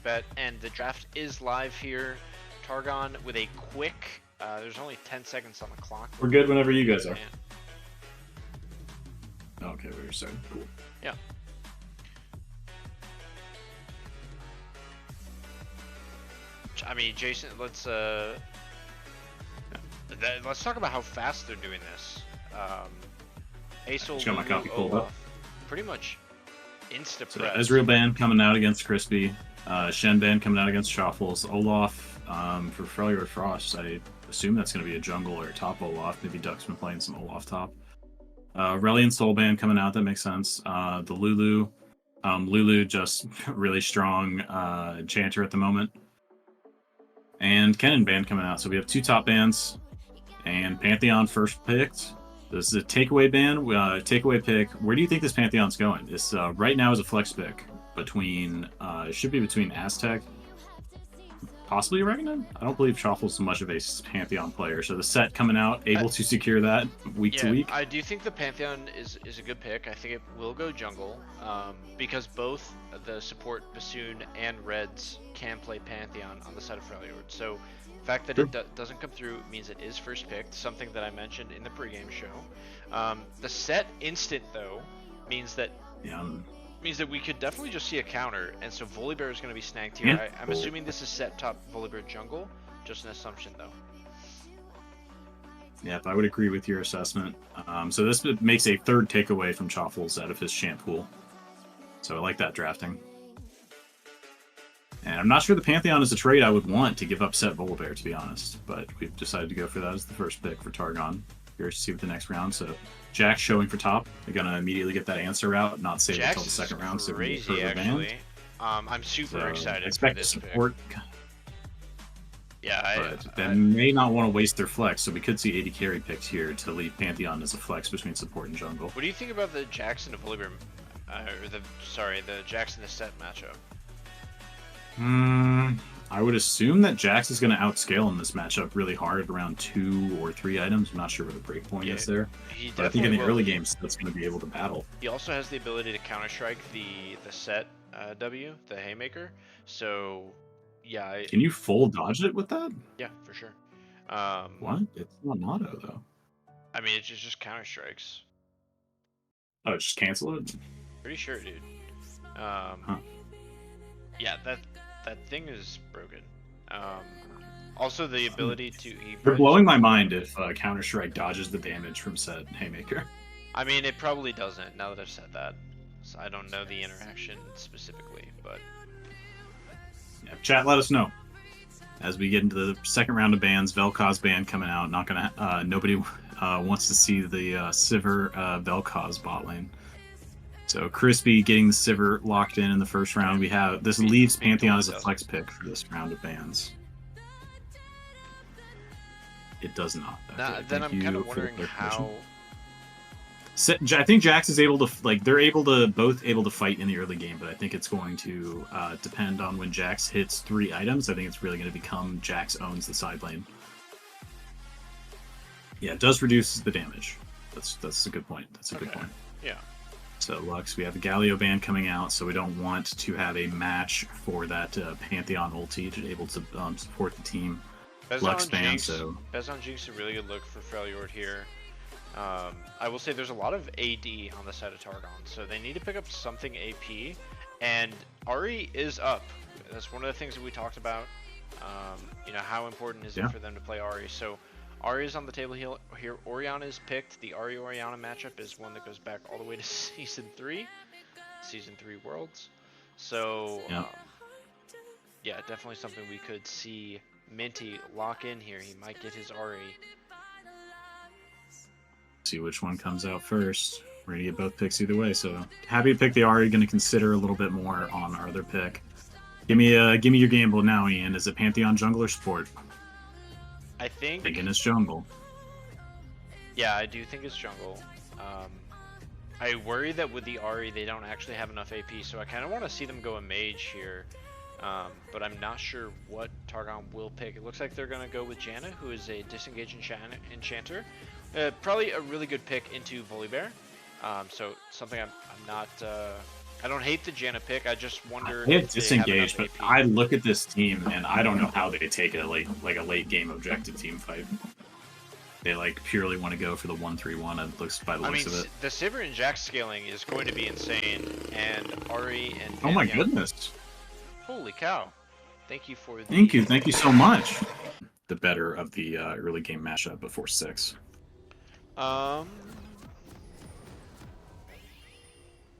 bet, and the draft is live here. Targon with a quick, there's only 10 seconds on the clock. We're good whenever you guys are. Okay, we were starting. Cool. Yeah. I mean, Jason, let's talk about how fast they're doing this. Ace got my copy pulled up. Pretty much insta So press. Ezreal ban coming out against Crispy. Shen ban coming out against Shuffles. Olaf for Freljord Frost. I assume that's going to be a jungle or a top Olaf. Maybe Duck's been playing some Olaf top. Reliant Soul ban coming out. That makes sense. The Lulu. Lulu just really strong enchanter at the moment. And Kennen ban coming out. So we have 2 top bans. And Pantheon first picked. This is a takeaway ban. Takeaway pick. Where do you think this Pantheon's going? This right now is a flex pick between. It should be between Aztec, possibly Reckoning. I don't believe Shuffle's much of a Pantheon player. So the set coming out, able to secure that week to week. I do think the Pantheon is a good pick. I think it will go jungle because both the support Bassoon and Reds can play Pantheon on the side of Freljord. So the fact that it doesn't come through means it is first picked, something that I mentioned in the pregame show. The set instant though means that we could definitely just see a counter, and so Volibear is going to be snagged here. I'm assuming this is set top Volibear jungle, just an assumption though. Yeah, I would agree with your assessment. So this makes a third takeaway from Choffles out of his champ pool. So I like that drafting. And I'm not sure the Pantheon is a trade I would want to give up set Volibear, to be honest. But we've decided to go for that as the first pick for Targon. Curious to see what the next round. So Jack's showing for top. They're going to immediately get that answer out, not save it until the second round. So crazy, actually. I'm super excited for this support pick. Yeah, but they may not want to waste their flex, so we could see 80 carry picks here to leave Pantheon as a flex between support and jungle. What do you think about the Jackson to Volibear, the Jackson to set matchup? I would assume that Jax is going to outscale in this matchup really hard at around 2 or 3 items. I'm not sure where the break point is there. But I think in the early games, that's going to be able to battle. He also has the ability to counter-strike the set W, the Haymaker. So, yeah. Can you full dodge it with that? Yeah, for sure. What? It's not an auto, though. I mean, it's just counter-strikes. Oh, just cancel it? Pretty sure, dude. Yeah, that thing is broken. Also, the ability to... They're blowing my mind if Counter-Strike dodges the damage from said Haymaker. I mean, it probably doesn't, now that I've said that. So I don't know the interaction specifically, but... Yeah, chat, let us know. As we get into the second round of bans, Vel'Koz ban coming out. Not gonna... nobody wants to see the Sivir Vel'Koz bot lane. So Crispy getting the Sivir locked in the first round. We have this leaves Pantheon as a flex pick for this round of bans. It does not. Okay, then I'm kind of wondering how. I think Jax is able to they're both able to fight in the early game, but I think it's going to depend on when Jax hits 3 items. I think it's really going to become Jax owns the side lane. Yeah, it does reduce the damage. That's a good point. That's a good point. Yeah. So Lux, we have a Galio ban coming out, so we don't want to have a match for that Pantheon ulti to be able to support the team. Lux ban, so... Bezon Jinx is a really good look for Freljord here. I will say there's a lot of AD on the side of Targon, so they need to pick up something AP, and Ahri is up. That's one of the things that we talked about. You know, how important is it for them to play Ahri? So Ahri is on the table here. Orianna is picked. The Ahri-Orianna matchup is one that goes back all the way to Season 3 Worlds. So, yeah, definitely something we could see Minty lock in here. He might get his Ahri. See which one comes out first. We're going to get both picks either way, so happy to pick the Ahri. Going to consider a little bit more on our other pick. Give me your gamble now, Ian. Is it Pantheon jungle or support? I think it's jungle. Yeah, I do think it's jungle. I worry that with the Ahri they don't actually have enough AP, so I kind of want to see them go a mage here. But I'm not sure what Targon will pick. It looks like they're going to go with Janna, who is a disengaged enchanter. Probably a really good pick into Volibear. So something I'm not I don't hate the Janna pick. I just wonder They have if they have enough disengaged, but AP. I look at this team and I don't know how they take it like a late game objective team fight. They like purely want to go for the 1-3-1. It looks by the looks of it. The Sivir and Jax scaling is going to be insane, and Ari and Oh my Pantheon. goodness! Holy cow! Thank you for the. Thank you so much. The better of the early game mashup before 6.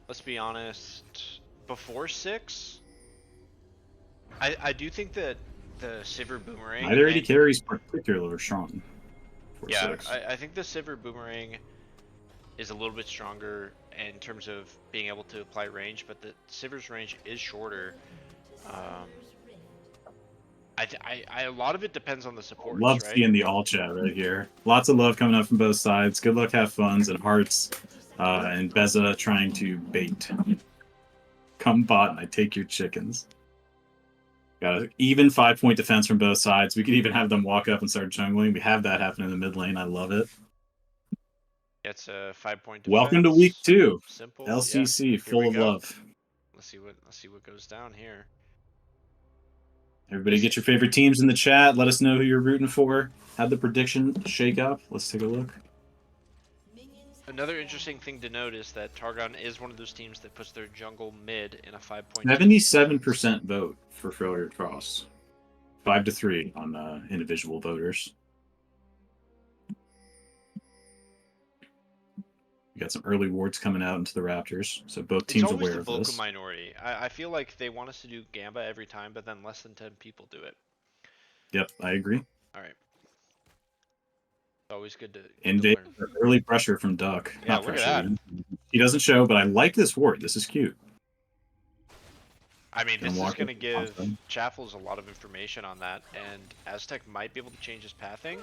Let's be honest. Before 6, I do think that the Sivir Boomerang. Neither AD carries particularly strong. Yeah, 6. I think the Sivir Boomerang is a little bit stronger in terms of being able to apply range, but the Sivir's range is shorter. A lot of it depends on the supports, Love right? seeing the all chat right here. Lots of love coming up from both sides. Good luck, have funs, and hearts. And Beza trying to bait. Come bot and I take your chickens. Got an even 5-point defense from both sides. We could even have them walk up and start jungling. We have that happen in the mid lane. I love it. It's a 5-point defense. Welcome to week 2. Simple. LCC, yeah. full of love. Let's see what goes down here. Everybody get your favorite teams in the chat. Let us know who you're rooting for. How'd the prediction shake up? Let's take a look. Another interesting thing to note is that Targon is one of those teams that puts their jungle mid in a 5-point. 77% vote for Freljord Frost. 5-3 on individual voters. We got some early wards coming out into the Raptors, so both teams it's always aware of the vocal this. minority. I feel like they want us to do Gamba every time, but then less than 10 people do it. Yep, I agree. All right. Always good to early pressure from Duck. Yeah, Not look pressure. at that. He doesn't show, but I like this ward. This is cute. I mean, this is going to give Chaffles a lot of information on that, and Aztec might be able to change his pathing,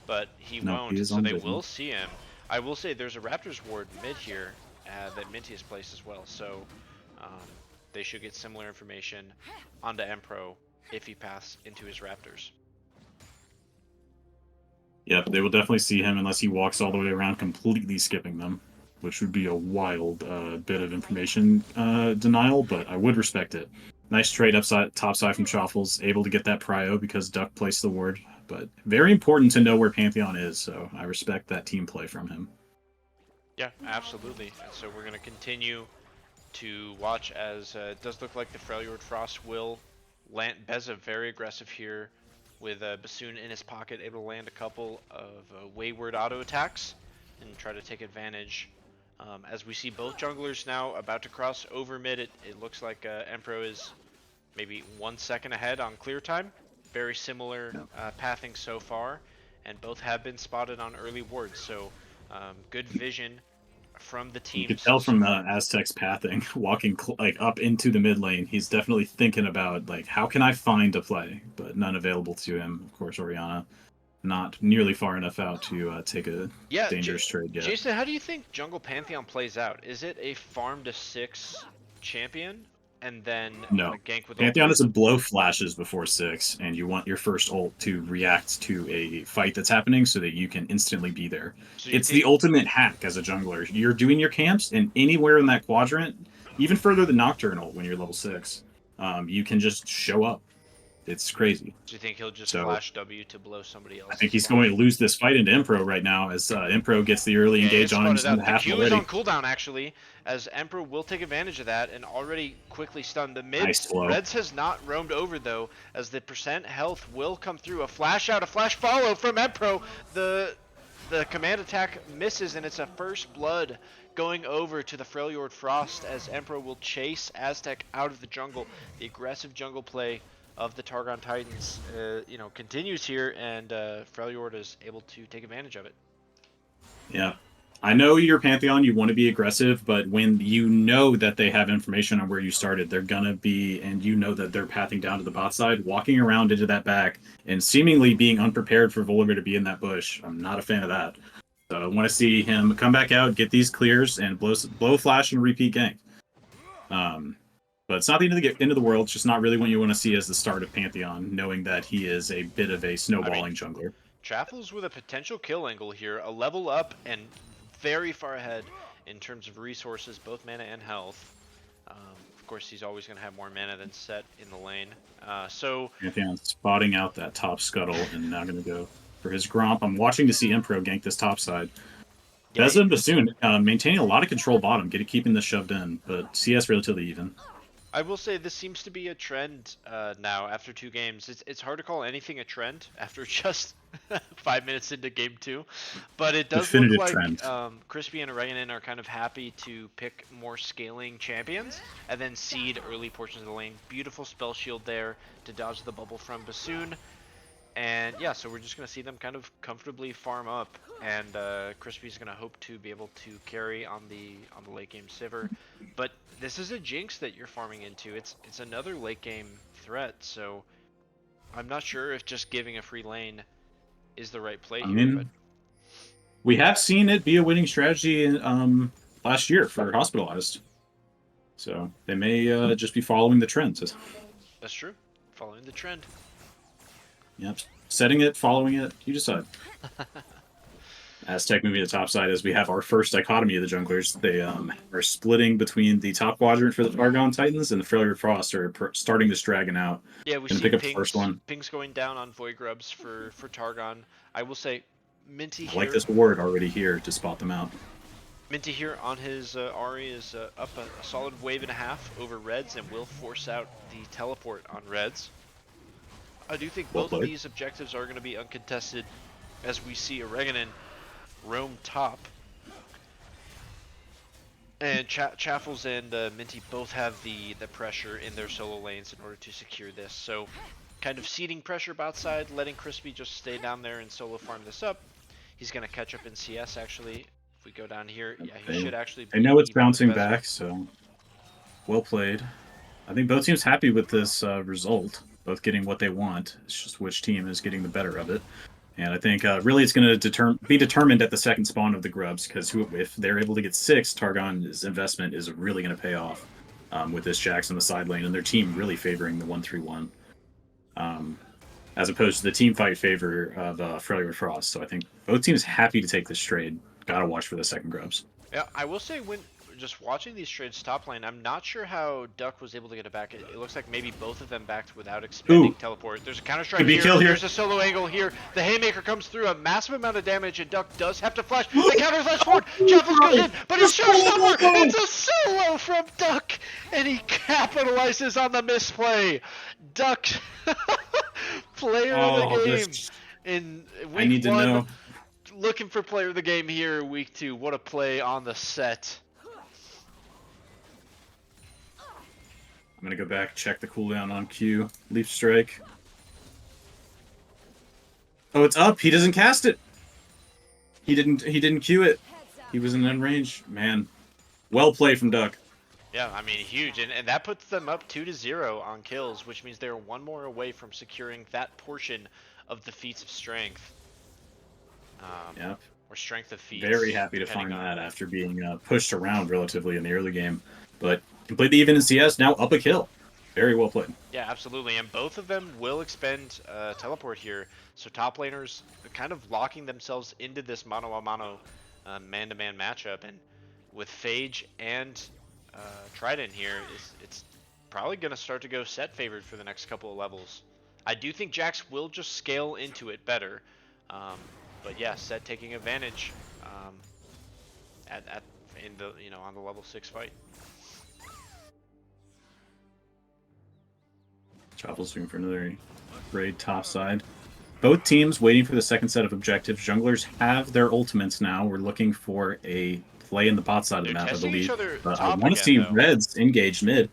but he won't, so they will see him. I will say there's a Raptors ward mid here that Minty has placed as well, so they should get similar information onto Empro if he paths into his Raptors. Yep, they will definitely see him unless he walks all the way around completely skipping them, which would be a wild bit of information denial, but I would respect it. Nice trade upside, topside from Shuffles, able to get that prio because Duck placed the ward, but very important to know where Pantheon is, so I respect that team play from him. Yeah, absolutely. And so we're going to continue to watch as it does look like the Freljord Frost will land. Beza very aggressive here with Bassoon in his pocket, able to land a couple of wayward auto attacks and try to take advantage. As we see both junglers now about to cross over mid, it looks like Empro is maybe 1 second ahead on clear time. Very similar pathing so far, and both have been spotted on early wards, so good vision from the team. You could tell from Aztec's pathing, walking like up into the mid lane, he's definitely thinking about like how can I find a play, but none available to him. Of course, Orianna not nearly far enough out to take a dangerous trade yet. Jason, how do you think Jungle Pantheon plays out? Is it a farm to 6 champion and then no gank with Pantheon is a blow flashes before 6, and you want your first ult to react to a fight that's happening so that you can instantly be there. So it's the ultimate hack as a jungler. You're doing your camps, and anywhere in that quadrant, even further than Nocturnal when you're level 6, you can just show up. It's crazy. Do you think he'll just flash W to blow somebody else? I think he's going to lose this fight into Empro right now as Empro gets the early engage on him. The Q is on cooldown actually, as Empro will take advantage of that and already quickly stunned the mid. Nice Reds has not roamed over though, as the percent health will come through. A flash out, a flash follow from Empro. The command attack misses and it's a first blood going over to the Freljord Frost as Empro will chase Aztec out of the jungle. The aggressive jungle play of the Targon Titans, continues here, and Freljord is able to take advantage of it. Yeah, I know you're Pantheon, you want to be aggressive, but when you know that they have information on where you started, they're gonna be, and you know that they're pathing down to the bot side, walking around into that back, and seemingly being unprepared for Volibear to be in that bush. I'm not a fan of that. So I want to see him come back out, get these clears, and blow flash and repeat gank. But it's not the end of the world. It's just not really what you want to see as the start of Pantheon, knowing that he is a bit of a snowballing jungler. Chaffles with a potential kill angle here, a level up and very far ahead in terms of resources, both mana and health. course, he's always going to have more mana than Set in the lane. So Pantheon spotting out that top scuttle and now going to go for his Gromp. I'm watching to see Impro gank this top side. yeah, Beza and Bassoon maintaining a lot of control bottom, keeping this shoved in, but CS relatively even. I will say this seems to be a trend now after 2 games. It's hard to call anything a trend after just 5 minutes into game 2, but it does Definitive look like trend. Crispy and Oreganon are kind of happy to pick more scaling champions and then seed early portions of the lane. Beautiful spell shield there to dodge the bubble from Bassoon. And yeah, so we're just going to see them kind of comfortably farm up, and Crispy's going to hope to be able to carry on the late game Sivir. But this is a jinx that you're farming into. It's another late game threat, so I'm not sure if just giving a free lane is the right play here. But we have seen it be a winning strategy last year for Hospitalized, so they may just be following the trends. That's true, following the trend. Yep. Setting it, following it, you decide. Aztec moving to the top side as we have our first dichotomy of the junglers. They are splitting between the top quadrant for the Targon Titans and the Failure Frost are starting this dragon out. Yeah, we Gonna see pick up the first one. pings going down on Void Grubs for Targon. I will say, Minty I here. like this ward already here to spot them out. Minty here on his Ahri is up a solid wave and a half over Reds and will force out the teleport on Reds. I do think both of these objectives are going to be uncontested as we see Oreganon roam top. And Chaffles and Minty both have the pressure in their solo lanes in order to secure this. So kind of seeding pressure bot side, letting Crispy just stay down there and solo farm this up. He's going to catch up in CS actually. If we go down here, yeah, he should actually be. I know it's bouncing back, so well played. I think both teams happy with this result. Both getting what they want. It's just which team is getting the better of it. And I think really it's going to be determined at the second spawn of the Grubs, because if they're able to get 6, Targon's investment is really going to pay off with this Jax on the side lane and their team really favoring the 1-3-1. As opposed to the team fight favor of Failure Frost. So I think both teams happy to take this trade. Gotta watch for the second Grubs. Yeah, I will say when just watching these trades top lane, I'm not sure how Duck was able to get it back. It looks like maybe both of them backed without expending teleport. There's a counter strike here. There's a solo angle here. The haymaker comes through, a massive amount of damage, and Duck does have to flash. The counter flash forward. Chaffles goes in, but it's showstopper. It's a solo from Duck, and he capitalizes on the misplay. Duck, player of the game in week 1. I need to know. Looking for player of the game here, week 2. What a play on the set. I'm gonna go back, check the cooldown on Q. Leaf strike. Oh, it's up. He doesn't cast it. He didn't Q it. He was in end range. Man, well played from Duck. Yeah, I mean huge, and that puts them up 2-0 on kills, which means they're 1 more away from securing that portion of the feats of strength. Yep. Or strength of feats. Very happy to find that after being pushed around relatively in the early game, but completely even in CS, now up a kill. Very well played. Yeah, absolutely, and both of them will expend teleport here, so top laners are kind of locking themselves into this mano-a-mano man-to-man matchup, and with Phage and Trident here, it's probably going to start to go set favored for the next couple of levels. I do think Jax will just scale into it better, but yeah, Set taking advantage in the on the level 6 fight. Chappell's looking for another raid top side. Both teams waiting for the second set of objectives. Junglers have their ultimates now. We're looking for a play in the bot side of the map, I believe. But I want to see Reds engage mid.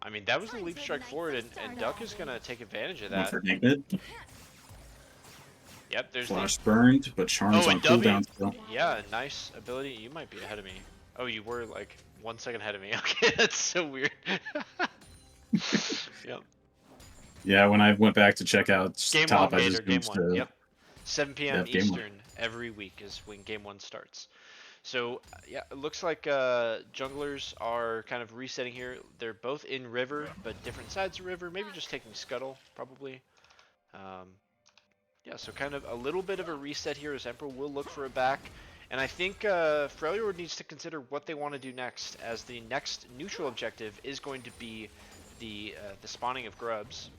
I mean, that was the leap strike forward, and Duck is going to take advantage of that. For mid. Yep, there's Flash burned, but Charm's on cooldown still. Yeah, nice ability. You might be ahead of me. Oh, you were like 1 second ahead of me. Okay, that's so weird. Yep. Yeah, when I went back to check out game top, one, I just game 1. To... Yep. 7 p.m. Eastern every week is when game 1 starts. So yeah, it looks like junglers are kind of resetting here. They're both in river, but different sides of river. Maybe just taking scuttle, probably. Yeah, so kind of a little bit of a reset here as Emperor will look for a back. And I think Freljord needs to consider what they want to do next, as the next neutral objective is going to be the spawning of grubs.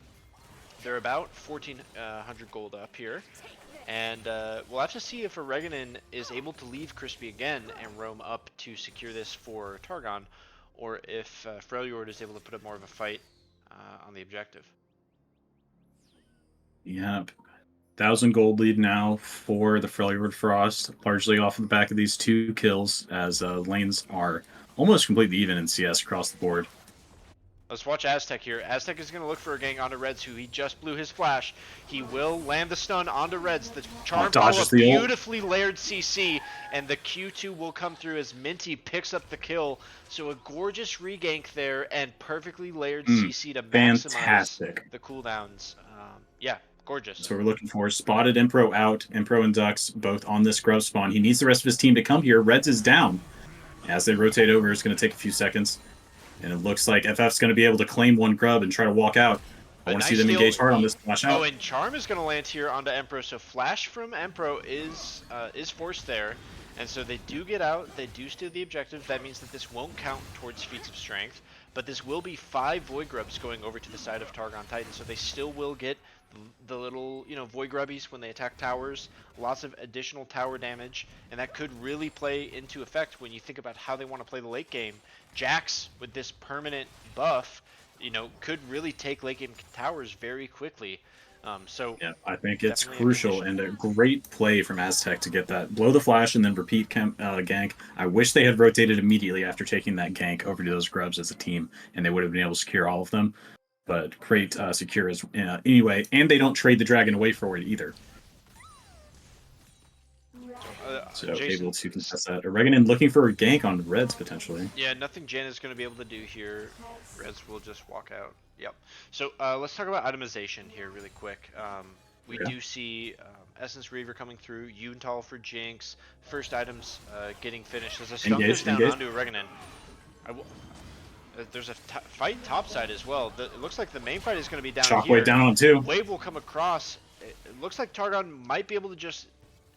They're about 1,400 gold up here. And we'll have to see if Oreganon is able to leave Crispy again and roam up to secure this for Targon, or if Freljord is able to put up more of a fight on the objective. Yep. 1,000 gold lead now for the Freljord Frost, largely off of the back of these 2 kills, as lanes are almost completely even in CS across the board. Let's watch Aztec here. Aztec is going to look for a gank onto Reds, who he just blew his flash. He will land the stun onto Reds. The charm follow, beautifully layered CC, and the Q2 will come through as Minty picks up the kill. So a gorgeous regank there and perfectly layered CC to maximize the cooldowns. Yeah, gorgeous. That's what we're looking for. Spotted Impro out. Impro and Dux both on this grub spawn. He needs the rest of his team to come here. Reds is down. As they rotate over, it's going to take a few seconds. And it looks like FF's going to be able to claim one grub and try to walk out. I want to see them engage hard on this flash out. Oh, and Charm is going to land here onto Empro. So flash from Empro is forced there. And so they do get out. They do steal the objective. That means that this won't count towards feats of strength. But this will be 5 Void Grubs going over to the side of Targon Titan. So they still will get the little, Void Grubbies when they attack towers. Lots of additional tower damage. And that could really play into effect when you think about how they want to play the late game. Jax, with this permanent buff, could really take late game towers very quickly. So yeah, I think it's crucial and a great play from Aztec to get that blow the flash and then repeat gank. I wish they had rotated immediately after taking that gank over to those grubs as a team, and they would have been able to secure all of them. But great secure is anyway, and they don't trade the dragon away for it either. So Jason, able to contest that. Oreganon looking for a gank on Reds potentially. Yeah, nothing Jan is going to be able to do here. Reds will just walk out. Yep. So let's talk about itemization here really quick. We do see Essence Reaver coming through, Yuntal for Jinx, first items getting finished. As a stun goes down onto Oreganon. There's a fight topside as well. It looks like the main fight is going to be down here. Shockwave down on 2. Wave will come across. It looks like Targon might be able to just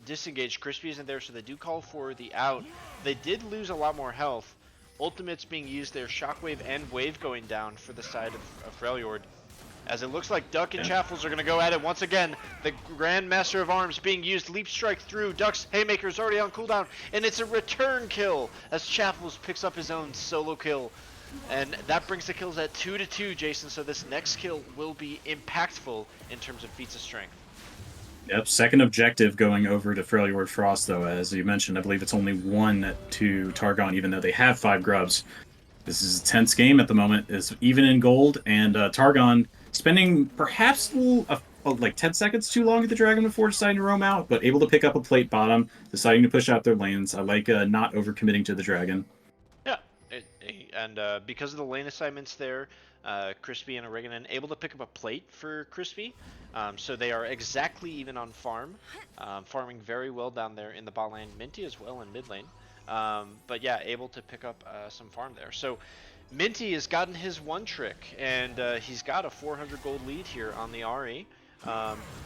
disengage. Crispy isn't there, so they do call for the out. They did lose a lot more health. Ultimates being used there, Shockwave and Wave going down for the side of Freljord. As it looks like Duck and Chaffles are going to go at it once again. The Grand Master of Arms being used, Leap Strike through. Duck's Haymaker is already on cooldown, and it's a return kill as Chaffles picks up his own solo kill. And that brings the kills at 2-2, Jason, so this next kill will be impactful in terms of feats of strength. Yep, second objective going over to Freljord Frost, though. As you mentioned, I believe it's only 1 to Targon, even though they have 5 grubs. This is a tense game at the moment. It's even in gold, and Targon spending perhaps like 10 seconds too long at the dragon before deciding to roam out, but able to pick up a plate bottom, deciding to push out their lanes. I like not overcommitting to the dragon. Yeah, and because of the lane assignments there, Crispy and Oreganon able to pick up a plate for Crispy. So they are exactly even on farm, farming very well down there in the bot lane. Minty as well in mid lane. But yeah, able to pick up some farm there. So Minty has gotten his one trick, and he's got a 400 gold lead here on the RE.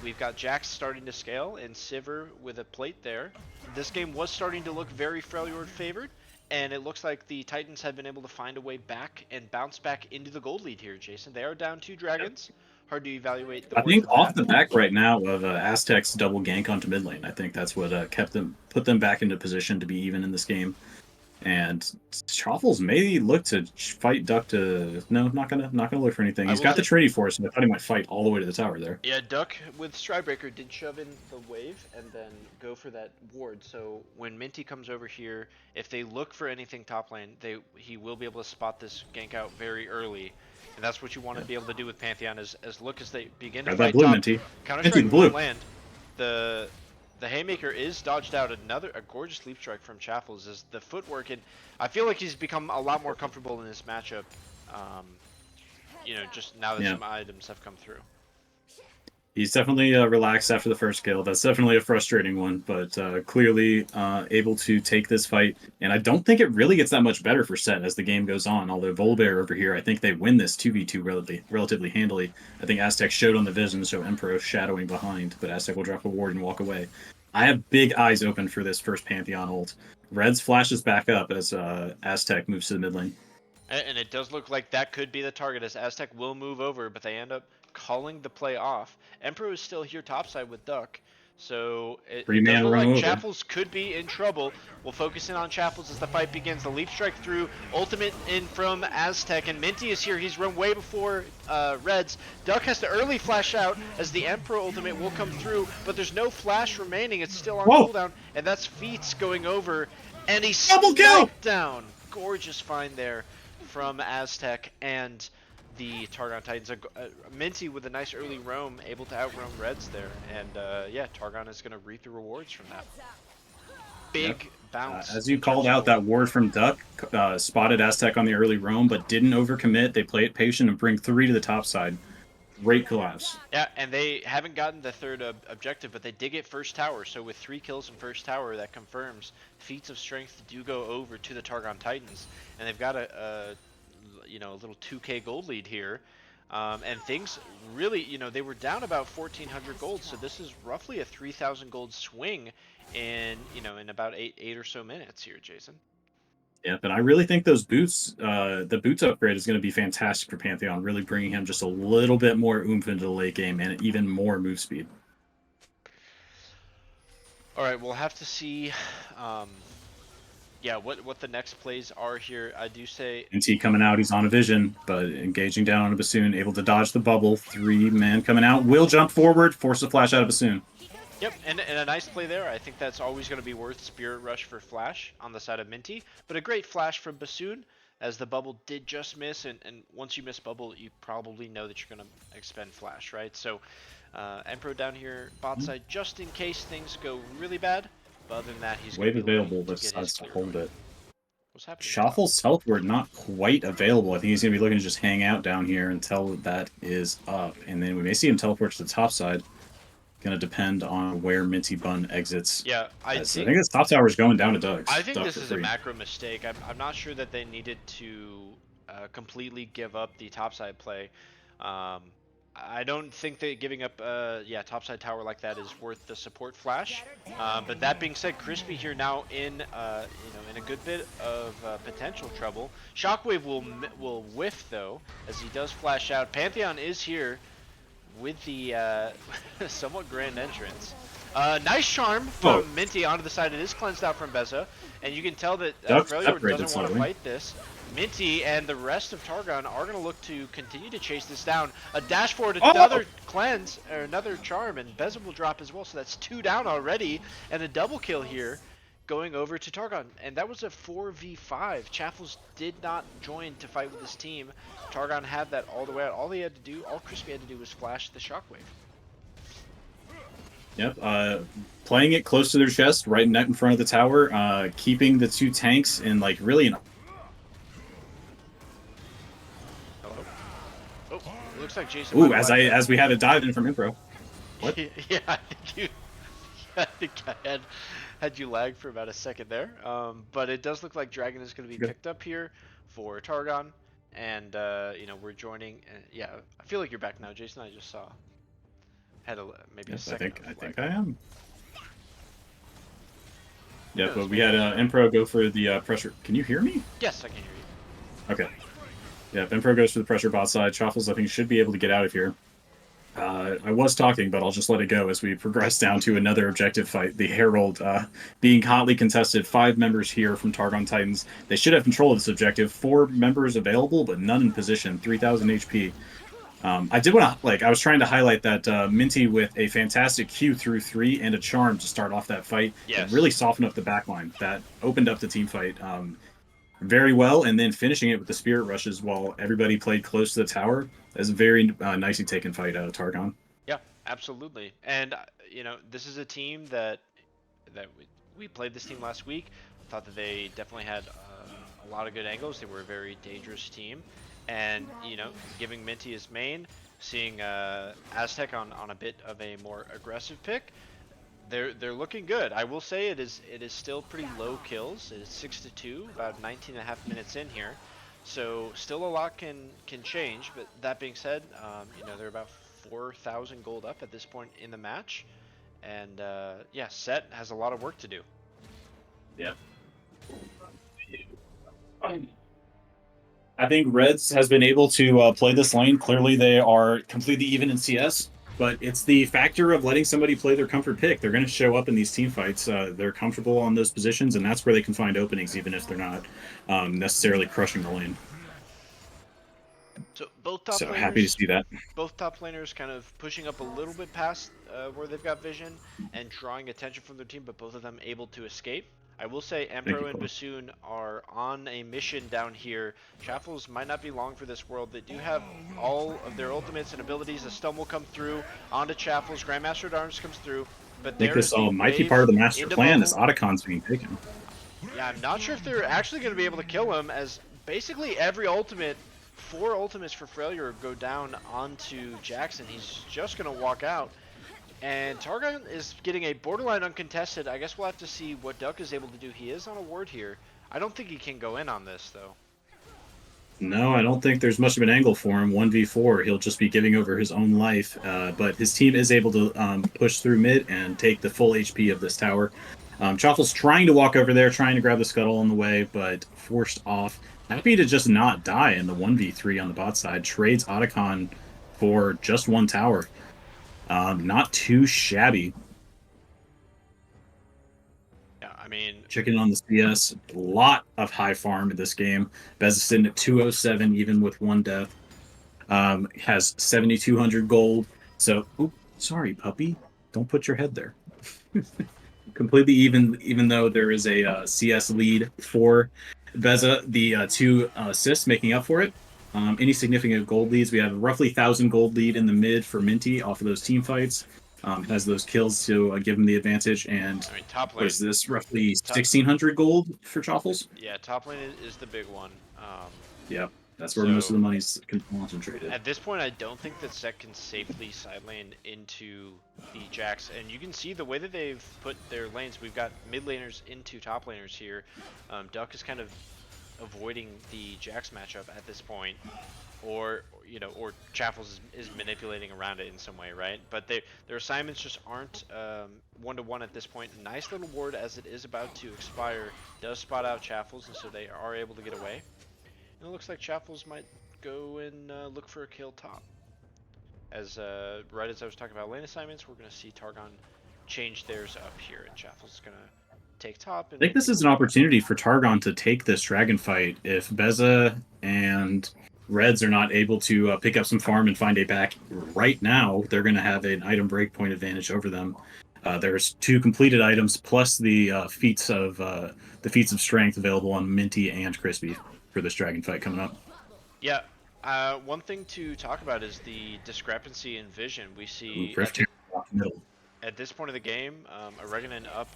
We've got Jax starting to scale, and Sivir with a plate there. This game was starting to look very Freljord favored, and it looks like the Titans have been able to find a way back and bounce back into the gold lead here, Jason. They are down 2 dragons. Hard to evaluate. I think off the back right now of Aztec's double gank onto mid lane. I think that's what put them back into position to be even in this game. And Chaffles may look to fight Duck to not gonna look for anything. He's got the Trinity Force, and I thought he might fight all the way to the tower there. Yeah, Duck with Stridebreaker did shove in the wave and then go for that ward. So when Minty comes over here, if they look for anything top lane, he will be able to spot this gank out very early. And that's what you want to be able to do with Pantheon as look as they begin to fight top. Counter-strike won't land. The Haymaker is dodged out. A gorgeous Leap Strike from Chaffles is the footwork, and I feel like he's become a lot more comfortable in this matchup. Just now that some items have come through. He's definitely relaxed after the first kill. That's definitely a frustrating one, but clearly able to take this fight. And I don't think it really gets that much better for Set as the game goes on. Although Volibear over here, I think they win this 2v2 relatively handily. I think Aztec showed on the vision, so Emperor shadowing behind, but Aztec will drop a ward and walk away. I have big eyes open for this first Pantheon ult. Reds flashes back up as Aztec moves to the mid lane. And it does look like that could be the target as Aztec will move over, but they end up calling the play off. Emperor is still here topside with Duck. So it does Three-man look run like over. Chaffles could be in trouble. We'll focus in on Chaffles as the fight begins. The leap strike through, ultimate in from Aztec, and Minty is here. He's run way before Reds. Duck has to early flash out as the Emperor ultimate will come through, but there's no flash remaining. It's still on Whoa! cooldown, and that's Feats going over, and he Double kill! sniped down. Gorgeous find there from Aztec and the Targon Titans. Minty with a nice early roam, able to outroam Reds there, and yeah, Targon is going to reap the rewards from that. Big bounce. As you called out, that ward from Duck spotted Aztec on the early roam, but didn't overcommit. They play it patient and bring 3 to the top side. Great collapse. Yeah, and they haven't gotten the third objective, but they did get first tower. So with 3 kills in first tower, that confirms feats of strength do go over to the Targon Titans, and they've got a little 2k gold lead here. And things really, they were down about 1,400 gold, so this is roughly a 3,000 gold swing in about eight or so minutes here, Jason. Yeah, but I really think those boots, the boots upgrade is going to be fantastic for Pantheon, really bringing him just a little bit more oomph into the late game and even more move speed. All right, we'll have to see, yeah, what the next plays are here. I do say NT coming out, he's on a vision, but engaging down on a bassoon, able to dodge the bubble. 3-man coming out, will jump forward, force a flash out of bassoon. Yep, and a nice play there. I think that's always going to be worth Spirit Rush for Flash on the side of Minty. But a great Flash from Bassoon, as the bubble did just miss. And once you miss bubble, you probably know that you're going to expend Flash, right? So Emperor down here, bot side, just in case things go really bad. But other than that, he's Wave going to be available, but decides to hold it. What's happening? Shuffle's health word not quite available. I think he's going to be looking to just hang out down here until that is up. And then we may see him teleport to the top side. Going to depend on where Minty Bun exits. Yeah, I think this top tower is going down to Doug's. I think this is a macro mistake. I'm not sure that they needed to completely give up the topside play. I don't think that giving up topside tower like that is worth the support flash. But that being said, Crispy here now in in a good bit of potential trouble. Shockwave will whiff though, as he does flash out. Pantheon is here with the somewhat grand entrance. Nice charm from Minty onto the side. It is cleansed out from Beza, and you can tell that Freljord doesn't want to fight this. Minty and the rest of Targon are going to look to continue to chase this down. A dash forward, another cleanse, or another charm, and Beza will drop as well, so that's 2 down already, and a double kill here going over to Targon. And that was a 4v5. Chaffles did not join to fight with his team. Targon had that all the way out. All he had to do, all Crispy had to do was flash the Shockwave. Yep, playing it close to their chest, right in front of the tower, keeping the 2 tanks in like really an... Oh, it looks like Jason... Ooh, as we had a dive in from Impro. What? Yeah, I think I had you lag for about a second there. But it does look like Dragon is going to be picked up here for Targon. And, we're joining... yeah, I feel like you're back now, Jason. I just saw... Had maybe a second. I think I am. Yeah, but we had Impro go for the pressure. Can you hear me? Yes, I can hear you. Okay. Yeah, if Impro goes for the pressure bot side, Shuffles I think should be able to get out of here. I was talking, but I'll just let it go as we progress down to another objective fight. The Herald being hotly contested. 5 members here from Targon Titans. They should have control of this objective. 4 members available, but none in position. 3,000 HP. I did want to, I was trying to highlight that Minty with a fantastic Q through 3 and a charm to start off that fight. Yes. Really softened up the backline. That opened up the team fight very well, and then finishing it with the Spirit Rushes while everybody played close to the tower. That's a very nicely taken fight out of Targon. Yeah, absolutely. And, this is a team that we played this team last week. Thought that they definitely had a lot of good angles. They were a very dangerous team. And, giving Minty his main, seeing Aztec on a bit of a more aggressive pick, they're looking good. I will say it is still pretty low kills. It is 6-2, about 19.5 minutes in here. So still a lot can change. But that being said, they're about 4,000 gold up at this point in the match. And yeah, Set has a lot of work to do. Yeah. I think Reds has been able to play this lane. Clearly, they are completely even in CS, but it's the factor of letting somebody play their comfort pick. They're going to show up in these team fights. They're comfortable on those positions, and that's where they can find openings, even if they're not necessarily crushing the lane. So both top So happy to laners, see that. both top laners kind of pushing up a little bit past where they've got vision and drawing attention from their team, but both of them able to escape. I will say Thank you, Empro and Cole. Bassoon are on a mission down here. Chaffles might not be long for this world. They do have all of their ultimates and abilities. A stun will come through onto Chaffles. Grandmaster at Arms comes through, but I think there this is the might be wave part of the master into plan as bubble. Otacon's being taken. Yeah, I'm not sure if they're actually going to be able to kill him, as basically every ultimate, 4 ultimates for Failure go down onto Jackson. He's just going to walk out. And Targon is getting a borderline uncontested. I guess we'll have to see what Duck is able to do. He is on a ward here. I don't think he can go in on this, though. No, I don't think there's much of an angle for him. 1v4, he'll just be giving over his own life. But his team is able to push through mid and take the full HP of this tower. Chaffle's trying to walk over there, trying to grab the scuttle on the way, but forced off. Happy to just not die in the 1v3 on the bot side. Trades Otacon for just one tower. Not too shabby. Yeah, I mean, Chicken on the CS. A lot of high farm in this game. Bez is sitting at 207, even with one death. Has 7,200 gold. So, oops, sorry, puppy. Don't put your head there. Completely even though there is a CS lead for Beza, the 2 assists making up for it. Any significant gold leads, we have roughly 1,000 gold lead in the mid for Minty off of those team fights. Has those kills to give him the advantage. And I mean, top lane. what is this? Roughly 1,600 gold for Chaffles? Yeah, top lane is the big one. Yeah, that's where most of the money's concentrated. At this point, I don't think that Set can safely side lane into the Jax, and you can see the way that they've put their lanes. We've got mid laners into top laners here. Duck is kind of avoiding the Jax matchup at this point, or or Chaffles is manipulating around it in some way, right? But their assignments just aren't one-to-one at this point. Nice little ward as it is about to expire does spot out Chaffles, and so they are able to get away. And it looks like Chaffles might go and look for a kill top. As right as I was talking about lane assignments, we're going to see Targon change theirs up here, and Chaffles is going to take top. And I think this is an opportunity for Targon to take this dragon fight. If Beza and Reds are not able to pick up some farm and find a back right now, they're going to have an item breakpoint advantage over them. There's 2 completed items plus the feats of strength available on Minty and Crispy for this dragon fight coming up. Yeah, one thing to talk about is the discrepancy in vision. We see at this point of the game, Oregonin up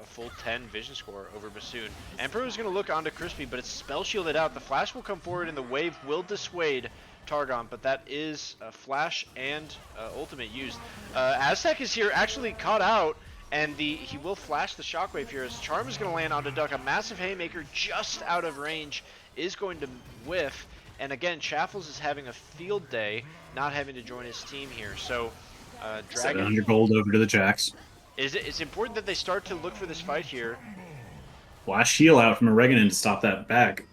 a full 10 vision score over Bassoon. Emperor is going to look onto Crispy, but it's spell shielded out. The flash will come forward and the wave will dissuade Targon, but that is a flash and ultimate used. Aztec is here actually caught out, and he will flash the shockwave here as Charm is going to land onto Duck. A massive haymaker just out of range is going to whiff, and again, Chaffles is having a field day, not having to join his team here. So, Dragon 700 gold over to the Jax. It's important that they start to look for this fight here. Flash heal out from Oregonin to stop that back.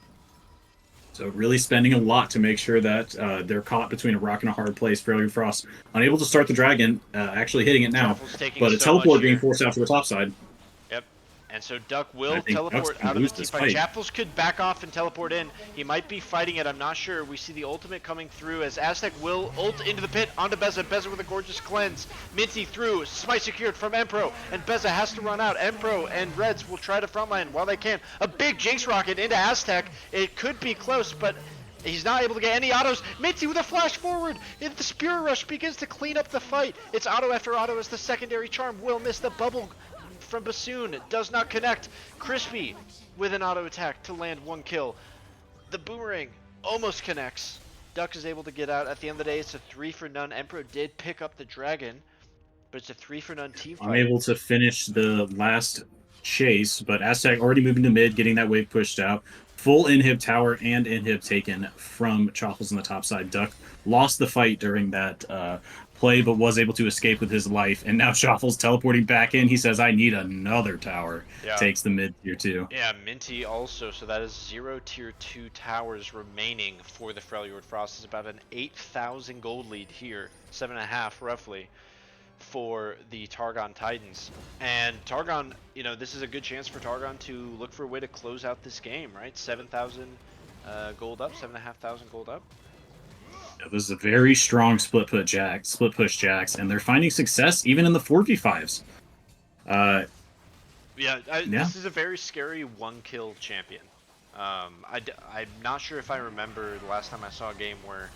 So really spending a lot to make sure that they're caught between a rock and a hard place. Failure Frost unable to start the dragon, actually hitting it now, but a teleport being forced out to the top side. Yep, and so Duck will teleport out of the team fight. Chaffles could back off and teleport in. He might be fighting it, I'm not sure. We see the ultimate coming through as Aztec will ult into the pit onto Beza. Beza with a gorgeous cleanse. Minty through, smite secured from Empro, and Beza has to run out. Empro and Reds will try to frontline while they can. A big Jinx rocket into Aztec. It could be close, but he's not able to get any autos. Minty with a flash forward. And the Spirit Rush begins to clean up the fight. It's auto after auto as the secondary charm will miss the bubble from Bassoon. Does not connect. Crispy with an auto attack to land 1 kill. The boomerang almost connects. Duck is able to get out. At the end of the day, it's a 3-for-none. Emperor did pick up the dragon, but it's a 3-for-none team fight. Unable to finish the last chase, but Aztec already moving to mid, getting that wave pushed out. Full inhib tower and inhib taken from Chaffles on the top side. Duck lost the fight during that play, but was able to escape with his life. And now Shuffle's teleporting back in. He says, I need another tower. Yeah. Takes the mid tier 2. Yeah, Minty also, so that is 0 tier 2 towers remaining for the Freljord Frost. Is about an 8,000 gold lead here, 7.5 roughly, for the Targon Titans. And Targon, you know, this is a good chance for Targon to look for a way to close out this game, right? 7,000 gold up, 7,500 gold up. This is a very strong split push Jax, and they're finding success even in the 4v5s. Yeah, this is a very scary one-kill champion. I'm not sure if I remember the last time I saw a game where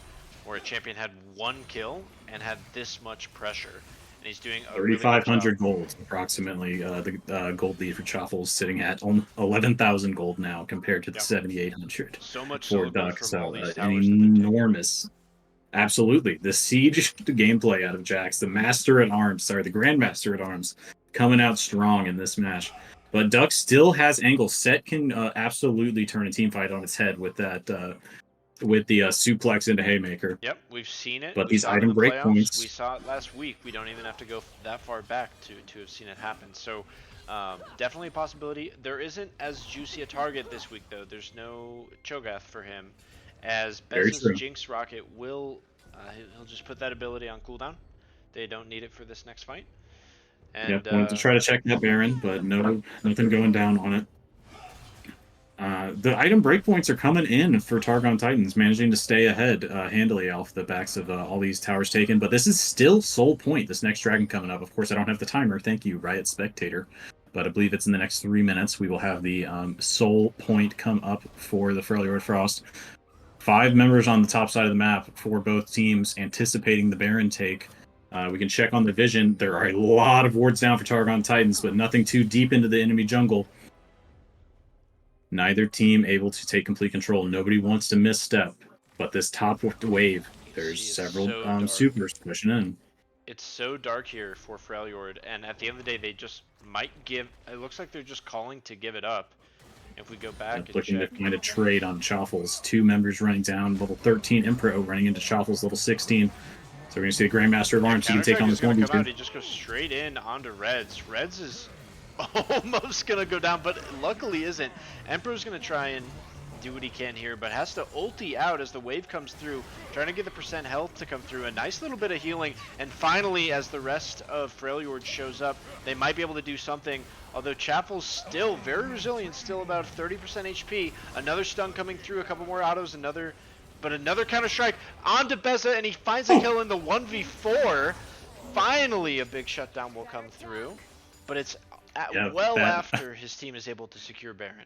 a champion had 1 kill and had this much pressure, and he's doing a 3,500 gold approximately. The gold lead for Chaffle's sitting at 11,000 gold now compared to the 7,800. So much for so Duck, from all so these an towers enormous. Absolutely, the siege gameplay out of Jax, the Master at Arms, the Grandmaster at Arms, coming out strong in this match. But Duck still has angles. Set can absolutely turn a team fight on its head with that, with the suplex into Haymaker. Yep, we've seen it. But We these saw it in item the break playoffs. points. We saw it last week. We don't even have to go that far back to have seen it happen. So definitely a possibility. There isn't as juicy a target this week though. There's no Cho'Gath for him, as Bez's Jinx Rocket will. He'll just put that ability on cooldown. They don't need it for this next fight. And, yep, wanted to try to check that Baron, but nothing going down on it. The item breakpoints are coming in for Targon Titans, managing to stay ahead handily off the backs of all these towers taken. But this is still Soul Point, this next dragon coming up. Of course, I don't have the timer. Thank you, Riot Spectator. But I believe it's in the next 3 minutes. We will have the Soul Point come up for the Freljord Frost. 5 members on the top side of the map for both teams, anticipating the Baron take. We can check on the vision. There are a lot of wards down for Targon Titans, but nothing too deep into the enemy jungle. Neither team able to take complete control. Nobody wants to misstep. But this top wave, there's several supers pushing in. It's so dark here for Freljord, and at the end of the day, they just might give. It looks like they're just calling to give it up. If we go back and looking check. to find a trade on Chaffles. 2 members running down, level 13 Impro running into Chaffles, level 16. So we're going to see the Grandmaster of Arms. He can take on this one. He just goes straight in onto Reds. Reds is almost going to go down, but luckily isn't. Emperor's going to try and do what he can here, but has to ulti out as the wave comes through, trying to get the percent health to come through. A nice little bit of healing, and finally, as the rest of Freljord shows up, they might be able to do something. Although Chappell's still very resilient, still about 30% HP. Another stun coming through, a couple more autos, another counter strike onto Beza, and he finds a kill in the 1v4. Finally, a big shutdown will come through, but it's after his team is able to secure Baron.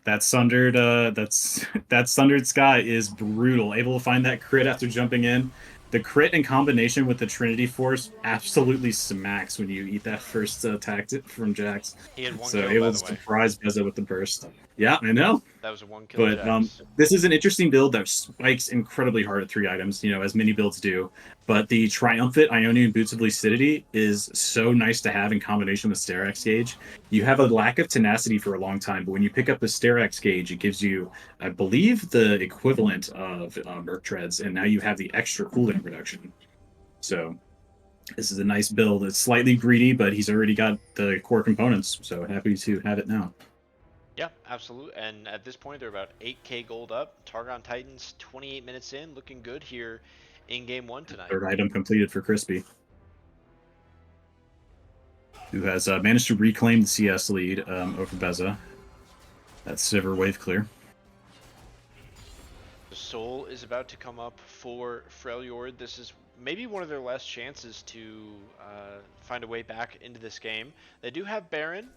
That Sundered, that Sundered Sky is brutal. Able to find that crit after jumping in. The crit in combination with the Trinity Force absolutely smacks when you eat that first attack from Jax. He had 1 so kill, able to surprise Beza with the burst. Yeah, I know. That was a 1 kill. But this is an interesting build that spikes incredibly hard at 3 items, you know, as many builds do. But the Triumphant Ionian Boots of Lucidity is so nice to have in combination with Sterax Gauge. You have a lack of tenacity for a long time, but when you pick up the Sterax Gauge, it gives you, I believe, the equivalent of Merc Treads, and now you have the extra cooldown reduction. So this is a nice build. It's slightly greedy, but he's already got the core components, so happy to have it now. Yeah, absolutely. And at this point, they're about 8k gold up. Targon Titans 28 minutes in, looking good here in game 1 tonight. 3rd item completed for Crispy, who has managed to reclaim the CS lead over Beza. That's Sivir wave clear. The Soul is about to come up for Freljord. This is maybe one of their last chances to find a way back into this game. They do have Baron.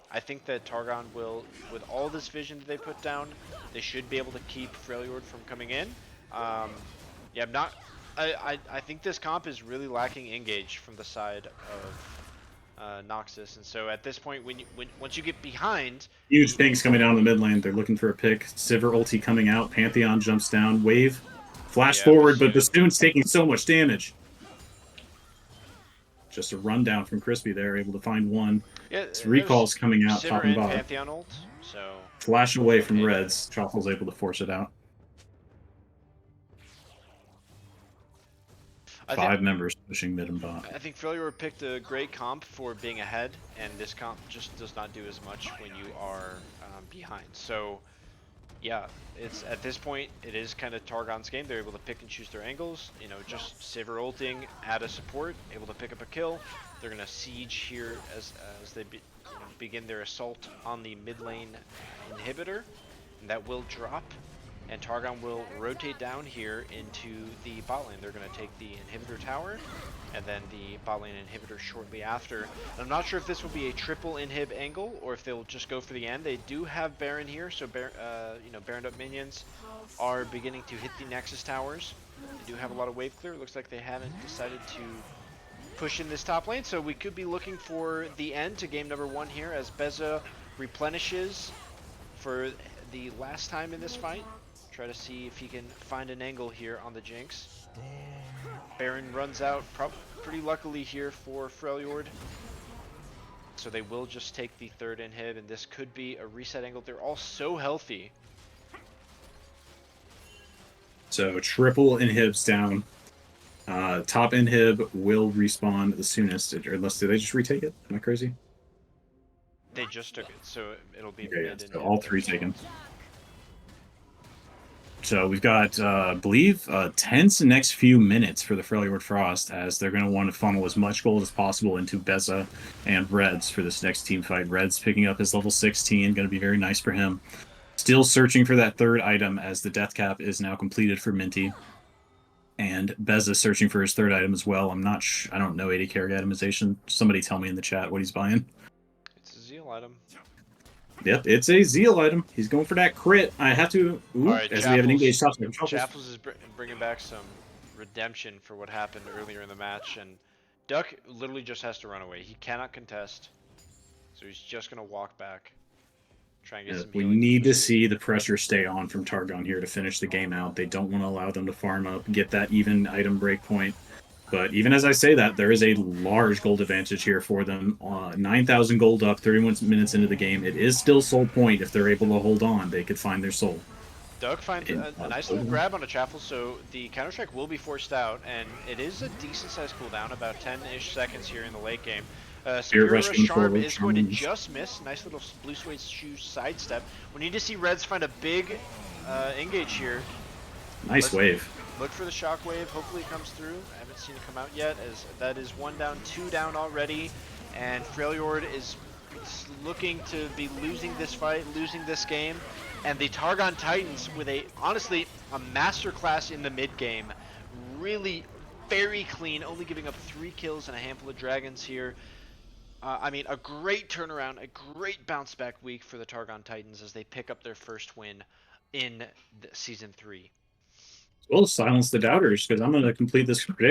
I think that Targon will, with all this vision that they put down, they should be able to keep Freljord from coming in. Yeah, I think this comp is really lacking engage from the side of Noxus, and so at this point, once you get behind, huge things coming down the mid lane. They're looking for a pick. Sivir ulti coming out. Pantheon jumps down. Wave, flash forward, but Bastion's taking so much damage. Just a rundown from Crispy there, able to find one. Yeah, recalls coming out, Sivir top and bottom. Pantheon ult, so flash away from Reds. Chaffle's able to force it out. 5 members pushing mid and bot. I think Freljord picked a great comp for being ahead, and this comp just does not do as much when you are behind. So, yeah, it's at this point, it is kind of Targon's game. They're able to pick and choose their angles. You know, just Saver ulting, add a support, able to pick up a kill. They're gonna siege here as they begin their assault on the mid lane inhibitor, and that will drop. And Targon will rotate down here into the bot lane. They're going to take the inhibitor tower, and then the bot lane inhibitor shortly after. And I'm not sure if this will be a triple inhib angle, or if they'll just go for the end. They do have Baron here, so you know, Baroned up minions are beginning to hit the Nexus towers. They do have a lot of wave clear. It looks like they haven't decided to push in this top lane, so we could be looking for the end to game number 1 here as Beza replenishes for the last time in this fight. Try to see if he can find an angle here on the Jinx. Baron runs out pretty luckily here for Freljord. So they will just take the 3rd inhib, and this could be a reset angle. They're all so healthy. So triple inhibs down. Top inhib will respawn the soonest, unless did they just retake it? Am I crazy? They just took it, so it'll be Okay, mid. so all 3 taken. So we've got, I believe, tense next few minutes for the Freljord Frost, as they're going to want to funnel as much gold as possible into Beza and Reds for this next team fight. Reds picking up his level 16, going to be very nice for him. Still searching for that 3rd item, as the death cap is now completed for Minty. And Beza searching for his 3rd item as well. I don't know 80 carry itemization. Somebody tell me in the chat what he's buying. It's a Zeal item. Yep, it's a Zeal item. He's going for that crit. I have to... Ooh, right, as we have an engaged top. Chaffles is bringing back some redemption for what happened earlier in the match, and Duck literally just has to run away. He cannot contest, so he's just going to walk back. Try and get some we healing need to see the pressure stay on from Targon here to finish the game out. They don't want to allow them to farm up, get that even item break point. But even as I say that, there is a large gold advantage here for them. 9,000 gold up, 31 minutes into the game. It is still soul point. If they're able to hold on, they could find their soul. Doug finds a nice little grab on a Chaffle, so the Counter-Strike will be forced out, and it is a decent-sized cooldown, about 10-ish seconds here in the late game. Spirit Rush Charm is going to just miss. Nice little Blue Suede Shoe sidestep. We need to see Reds find a big engage here. Nice wave. Look for the shockwave. Hopefully it comes through. I haven't seen it come out yet, as that is 1 down, 2 down already. And Freljord is looking to be losing this fight, losing this game. And the Targon Titans with honestly, a masterclass in the mid game. Really very clean, only giving up 3 kills and a handful of dragons here. I mean, a great turnaround, a great bounce back week for the Targon Titans as they pick up their first win in Season 3. Well, silence the doubters, because I'm going to complete this